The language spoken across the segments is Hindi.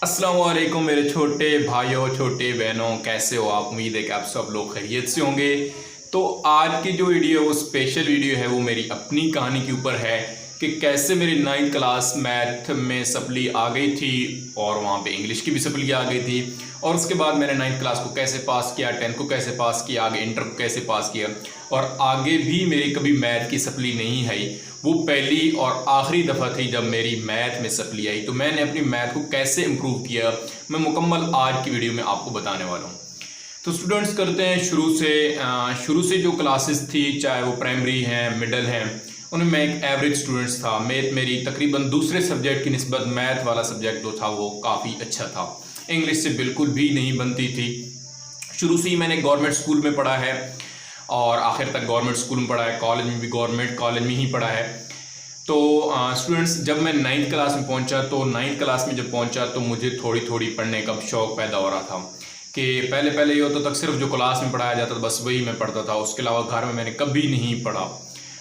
अस्सलाम वालेकुम मेरे छोटे भाइयों छोटे बहनों, कैसे हो आप? उम्मीद है कि आप सब लोग खैरियत से होंगे। तो आज की जो वीडियो वो स्पेशल वीडियो है, वो मेरी अपनी कहानी के ऊपर है कि कैसे मेरी 9th क्लास मैथ में सप्ली आ गई थी और वहाँ पे इंग्लिश की भी सप्ली आ गई थी। और उसके बाद मैंने 9th क्लास को कैसे पास किया, 10th को कैसे पास किया, आगे इंटर को कैसे पास किया, और आगे भी मेरी कभी मैथ की सप्ली नहीं आई। वो पहली और आखिरी दफ़ा थी जब मेरी मैथ में सप्ली आई। तो मैंने अपनी मैथ को कैसे इम्प्रूव किया, मैं मुकम्मल आज की वीडियो में आपको बताने वाला हूँ। तो स्टूडेंट्स करते हैं शुरू से जो क्लासेस थी, चाहे वो प्राइमरी हैं, मिडल हैं, उनमें मैं एक एवरेज स्टूडेंट्स था। मैथ मेरी तकरीबन दूसरे सब्जेक्ट की निस्बत मैथ वाला सब्जेक्ट जो था वो काफ़ी अच्छा था। इंग्लिश से बिल्कुल भी नहीं बनती थी। शुरू से ही मैंने गवर्नमेंट स्कूल में पढ़ा है और आखिर तक गवर्नमेंट स्कूल में पढ़ा है, कॉलेज में भी गवर्नमेंट कॉलेज में ही पढ़ा है। तो स्टूडेंट्स, जब मैं 9th क्लास में पहुंचा तो 9th क्लास में जब पहुंचा तो मुझे थोड़ी थोड़ी पढ़ने का शौक़ पैदा हो रहा था कि पहले ये होता था सिर्फ जो क्लास में पढ़ाया जाता था बस वही मैं पढ़ता था, उसके अलावा घर में मैंने कभी नहीं पढ़ा।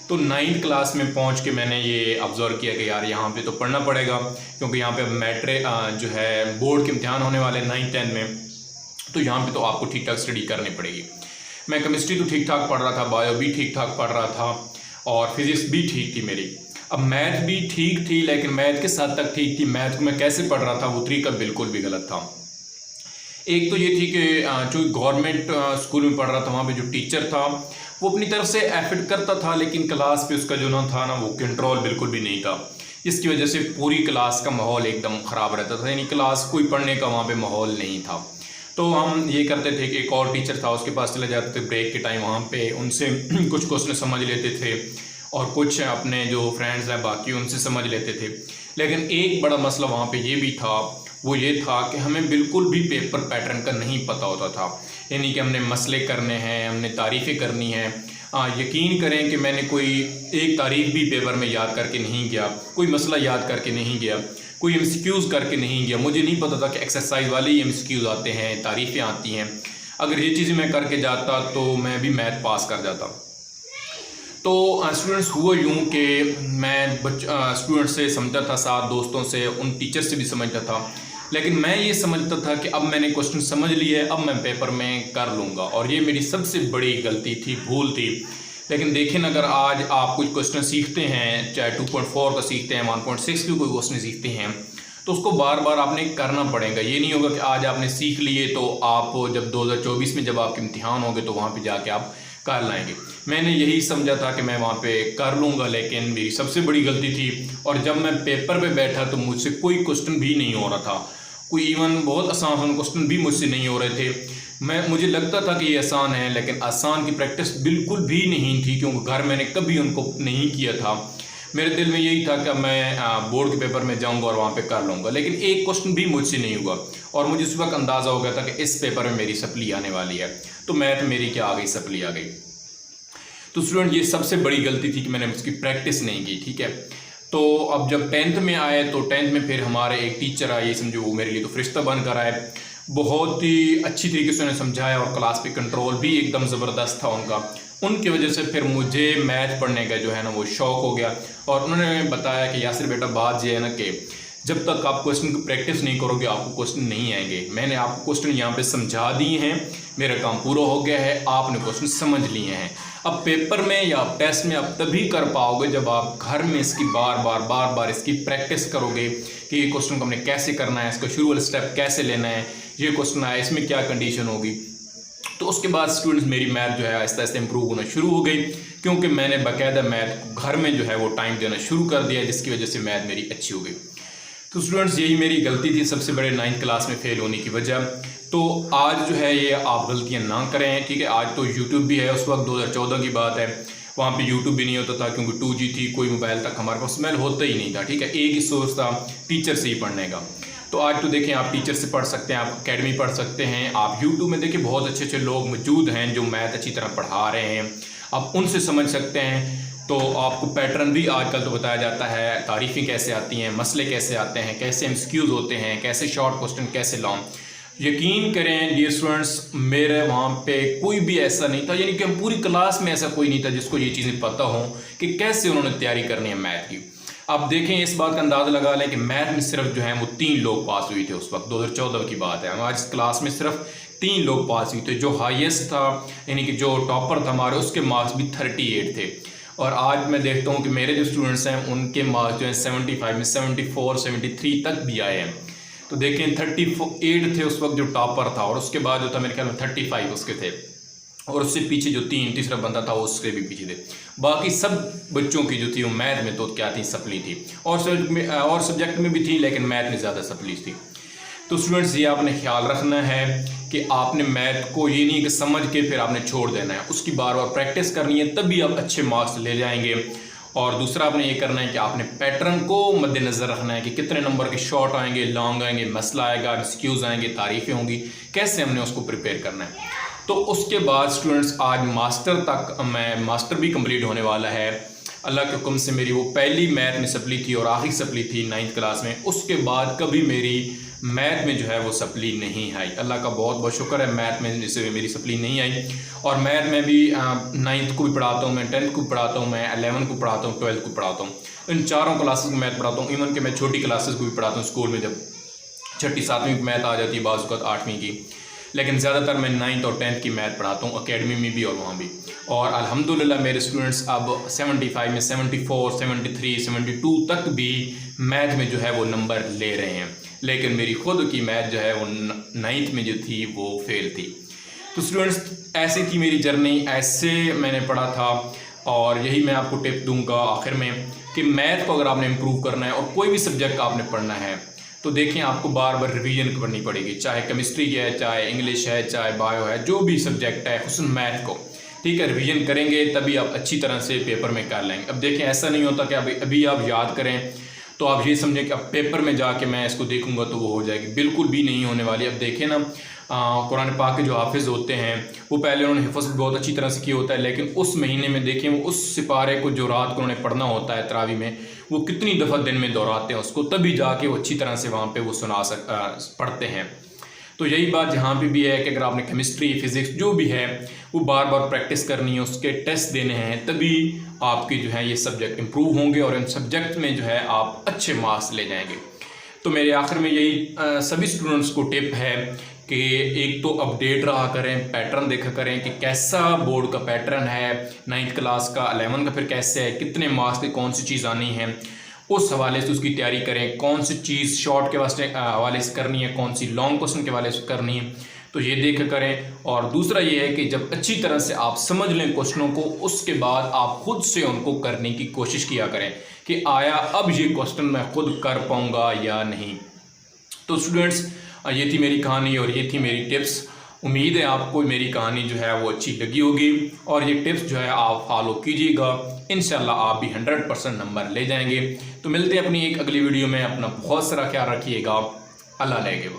तो 9th क्लास में पहुंच के मैंने ये ऑब्ज़र्व किया कि यार यहाँ पे तो पढ़ना पड़ेगा, क्योंकि यहाँ पे मैट्रिक जो है बोर्ड के इम्तिहान होने वाले 9th 10th में, तो यहाँ पे तो आपको ठीक ठाक स्टडी करनी पड़ेगी। मैं केमिस्ट्री तो ठीक ठाक पढ़ रहा था, बायो भी ठीक ठाक पढ़ रहा था और फिज़िक्स भी ठीक थी मेरी। अब मैथ भी ठीक थी, लेकिन मैथ किस हद तक ठीक थी, मैथ को मैं कैसे पढ़ रहा था वो तरीका बिल्कुल भी गलत था। एक तो ये थी कि जो गवर्नमेंट स्कूल में पढ़ रहा था वहाँ पे जो टीचर था वो अपनी तरफ से एफर्ट करता था, लेकिन क्लास पे उसका जो ना था ना वो कंट्रोल बिल्कुल भी नहीं था। इसकी वजह से पूरी क्लास का माहौल एकदम ख़राब रहता था, यानी क्लास कोई पढ़ने का वहाँ पे माहौल नहीं था। तो हम ये करते थे कि एक और टीचर था उसके पास चले जाते थे ब्रेक के टाइम, वहाँ पे उनसे कुछ क्वेश्चन समझ लेते थे और कुछ अपने जो फ्रेंड्स हैं बाकी उनसे समझ लेते थे। लेकिन एक बड़ा मसला वहाँ पे ये भी था, वो ये था कि हमें बिल्कुल भी पेपर पैटर्न का नहीं पता होता था। यानी कि हमने मसले करने हैं, हमने तारीफ़ें करनी हैं। यकीन करें कि मैंने कोई एक तारीफ़ भी पेपर में याद करके नहीं गया, कोई मसला याद करके नहीं गया, कोई एमसीक्यूज़ करके नहीं गया। मुझे नहीं पता था कि एक्सरसाइज वाले ही एमसीक्यूज़ आते हैं, तारीफ़ें आती हैं। अगर ये चीज़ें मैं करके जाता तो मैं भी मैथ पास कर जाता। तो स्टूडेंट्स, हुआ यूँ कि मैं स्टूडेंट से समझता था, साथ दोस्तों से, उन टीचर से भी समझता था, लेकिन मैं ये समझता था कि अब मैंने क्वेश्चन समझ लिए, अब मैं पेपर में कर लूँगा, और ये मेरी सबसे बड़ी गलती थी, भूल थी। लेकिन देखें, अगर आज आप कुछ क्वेश्चन सीखते हैं, चाहे 2.4 का सीखते हैं, 1.6 के कोई क्वेश्चन सीखते हैं, तो उसको बार बार आपने करना पड़ेगा। ये नहीं होगा कि आज आपने सीख लिए तो आप जब 2024 में जब आपके इम्तिहान होंगे तो वहाँ पे जाके आप कर लाएंगे। मैंने यही समझा था कि मैं वहाँ पे कर लूँगा, लेकिन मेरी सबसे बड़ी गलती थी। और जब मैं पेपर पे बैठा तो मुझसे कोई क्वेश्चन भी नहीं हो रहा था, कोई इवन बहुत आसान क्वेश्चन भी मुझसे नहीं हो रहे थे। मुझे लगता था कि ये आसान है, लेकिन आसान की प्रैक्टिस बिल्कुल भी नहीं थी, क्योंकि घर मैंने कभी उनको नहीं किया था। मेरे दिल में यही था कि मैं बोर्ड के पेपर में जाऊंगा और वहाँ पे कर लूँगा, लेकिन एक क्वेश्चन भी मुझसे नहीं हुआ। और मुझे उस वक्त अंदाज़ा हो गया था कि इस पेपर में मेरी सप्ली आने वाली है। तो मैथ मेरी क्या आ गई, सप्ली आ गई। तो स्टूडेंट, ये सबसे बड़ी गलती थी कि मैंने उसकी प्रैक्टिस नहीं की, ठीक है। तो अब जब 10th में आए तो 10th में फिर हमारे एक टीचर आए, समझो वो मेरे लिए तो फरिश्ता बनकर आए। बहुत ही अच्छी तरीके से उन्होंने समझाया और क्लास पे कंट्रोल भी एकदम ज़बरदस्त था उनका। उनकी वजह से फिर मुझे मैथ पढ़ने का जो है ना वो शौक़ हो गया। और उन्होंने बताया कि यासिर बेटा, बात ये है ना कि जब तक आप क्वेश्चन की प्रैक्टिस नहीं करोगे आपको क्वेश्चन नहीं आएंगे। मैंने आपको क्वेश्चन यहाँ पे समझा दिए हैं, मेरा काम पूरा हो गया है, आपने क्वेश्चन समझ लिए हैं। अब पेपर में या टेस्ट में आप तभी कर पाओगे जब आप घर में इसकी बार बार इसकी प्रैक्टिस करोगे कि ये क्वेश्चन को हमने कैसे करना है, इसका शुरू वाला स्टेप कैसे लेना है, ये क्वेश्चन आया इसमें क्या कंडीशन होगी। तो उसके बाद स्टूडेंट्स, मेरी मैथ जो है आहिस्ता आहिस्ता इंप्रूव होना शुरू हो गई, क्योंकि मैंने बाकायदा मैथ घर में जो है वो टाइम देना शुरू कर दिया, जिसकी वजह से मैथ मेरी अच्छी हो गई। तो स्टूडेंट्स, यही मेरी गलती थी, सबसे बड़े 9th क्लास में फेल होने की वजह। तो आज जो है ये आप गलतियां ना करें, ठीक है। आज तो यूट्यूब भी है, उस वक्त 2014 की बात है, वहाँ पे यूट्यूब भी नहीं होता था, क्योंकि 2G थी, कोई मोबाइल तक हमारे पास स्मेल होता ही नहीं था, ठीक है। एक ही सोर्स था टीचर से ही पढ़ने का। तो आज तो देखें, आप टीचर से पढ़ सकते हैं, आप अकेडमी पढ़ सकते हैं, आप यूट्यूब में देखिए बहुत अच्छे अच्छे लोग मौजूद हैं जो मैथ अच्छी तरह पढ़ा रहे हैं, आप उनसे समझ सकते हैं। तो आपको पैटर्न भी आजकल तो बताया जाता है, तारीफ़ें कैसे आती हैं, मसले कैसे आते हैं, कैसे एमसीक्यूज़ होते हैं, कैसे शॉर्ट क्वेश्चन, कैसे लॉन्ग। यकीन करें डियर स्टूडेंट्स, मेरे वहाँ पे कोई भी ऐसा नहीं था, यानी कि हम पूरी क्लास में ऐसा कोई नहीं था जिसको ये चीज़ें पता हो कि कैसे उन्होंने तैयारी करनी है मैथ की। अब देखें, इस बात का अंदाज़ा लगा लें कि मैथ में सिर्फ जो है वो 3 लोग पास हुए थे उस वक्त, 2014 की बात है। हमारी क्लास में सिर्फ 3 लोग पास हुए थे। जो हाईएस्ट था, यानी कि जो टॉपर था हमारे, उसके मार्क्स भी 38 थे। और आज मैं देखता हूँ कि मेरे जो स्टूडेंट्स हैं उनके मार्क्स जो हैं 75 में 74, 73 तक भी आए हैं। तो देखें, 38 थे उस वक्त जो टॉपर था, और उसके बाद जो था मेरे ख्याल में 35 उसके थे, और उससे पीछे जो तीसरा बंदा था वो उससे भी पीछे थे। बाकी सब बच्चों की जो थी वो मैथ में तो क्या थी, सप्ली थी, और सब्जेक्ट में भी थी, लेकिन मैथ में ज़्यादा सप्ली थी। तो स्टूडेंट्स, ये आपने ख्याल रखना है कि आपने मैथ को ये नहीं कि समझ के फिर आपने छोड़ देना है, उसकी बार बार प्रैक्टिस करनी है, तभी आप अच्छे मार्क्स ले जाएंगे। और दूसरा आपने ये करना है कि आपने पैटर्न को मद्देनज़र रखना है कि कितने नंबर के शॉर्ट आएंगे, लॉन्ग आएंगे, मसला आएगा, एमसीक्यूज़ आएंगे, तारीफ़ें होंगी, कैसे हमने उसको प्रिपेयर करना है। तो उसके बाद स्टूडेंट्स, आज मास्टर तक मास्टर भी कंप्लीट होने वाला है। अल्लाह के हुक्म से मेरी वो पहली मैथ में सप्ली थी और आखिरी सप्ली थी 9th क्लास में। उसके बाद कभी मेरी मैथ में जो है वो सप्ली नहीं आई। अल्लाह का बहुत बहुत शुक्र है, मैथ में जैसे मेरी सप्ली नहीं आई। और मैथ में भी 9th को भी पढ़ाता हूँ मैं, 10th को पढ़ाता हूँ मैं, 11th को पढ़ाता हूँ, 12th को पढ़ाता हूँ। इन चारों क्लासेस को मैथ पढ़ाता हूँ। इवन कि मैं छोटी क्लासेस को भी पढ़ाता हूँ स्कूल में, जब 6ठी 7वीं की मैथ आ जाती है, बाज़ वक़्त 8वीं की, लेकिन ज़्यादातर मैं 9th और 10th की मैथ पढ़ाता हूँ, एकेडमी में भी और वहाँ भी। और अल्हम्दुलिल्लाह मेरे स्टूडेंट्स अब 75 में 74, 73, 72 तक भी मैथ में जो है वो नंबर ले रहे हैं। लेकिन मेरी खुद की मैथ जो है वो 9th में जो थी वो फेल थी। तो स्टूडेंट्स, ऐसी थी मेरी जर्नी, ऐसे मैंने पढ़ा था। और यही मैं आपको टिप दूंगा आखिर में कि मैथ को अगर आपने इम्प्रूव करना है और कोई भी सब्जेक्ट आपने पढ़ना है, तो देखें आपको बार बार रिवीजन करनी पड़ेगी, चाहे केमिस्ट्री है, चाहे इंग्लिश है, चाहे बायो है, जो भी सब्जेक्ट है, खुसूसन मैथ को, ठीक है, रिवीजन करेंगे तभी आप अच्छी तरह से पेपर में कर लेंगे। अब देखें, ऐसा नहीं होता कि अभी आप याद करें तो आप ये समझें कि अब पेपर में जाके मैं इसको देखूंगा तो वो हो जाएगी, बिल्कुल भी नहीं होने वाली। अब देखें ना, कुरान पाक के जो हाफिज़ होते हैं वो पहले उन्होंने हिफ़्ज़ बहुत अच्छी तरह से किया होता है, लेकिन उस महीने में देखें वो उस सिपारे को जो रात को उन्होंने पढ़ना होता है तरावी में, वो कितनी दफ़ा दिन में दोहराते हैं उसको, तभी जाके वो अच्छी तरह से वहाँ पे वो पढ़ते हैं। तो यही बात यहाँ पे भी है कि अगर आपने केमिस्ट्री, फिज़िक्स जो भी है वो बार बार प्रैक्टिस करनी है, उसके टेस्ट देने हैं, तभी आपके जो है ये सब्जेक्ट इम्प्रूव होंगे और इन सब्जेक्ट में जो है आप अच्छे मार्क्स ले जाएंगे। तो मेरे आखिर में यही सभी स्टूडेंट्स को टिप है कि एक तो अपडेट रहा करें, पैटर्न देखा करें कि कैसा बोर्ड का पैटर्न है, 9th क्लास का, 11 का फिर कैसे है, कितने मार्क्स की कौन सी चीज़ आनी है, उस हवाले से उसकी तैयारी करें, कौन सी चीज़ शॉर्ट के हवाले से करनी है, कौन सी लॉन्ग क्वेश्चन के हवाले से करनी है, तो ये देख करें। और दूसरा ये है कि जब अच्छी तरह से आप समझ लें क्वेश्चनों को, उसके बाद आप खुद से उनको करने की कोशिश किया करें कि आया अब ये क्वेश्चन मैं खुद कर पाऊँगा या नहीं। तो स्टूडेंट्स, ये थी मेरी कहानी और ये थी मेरी टिप्स। उम्मीद है आपको मेरी कहानी जो है वो अच्छी लगी होगी और ये टिप्स जो है आप फॉलो कीजिएगा, इंशाल्लाह आप भी 100% नंबर ले जाएंगे। तो मिलते हैं अपनी एक अगली वीडियो में। अपना बहुत सारा ख्याल रखिएगा। अल्लाह लेगे।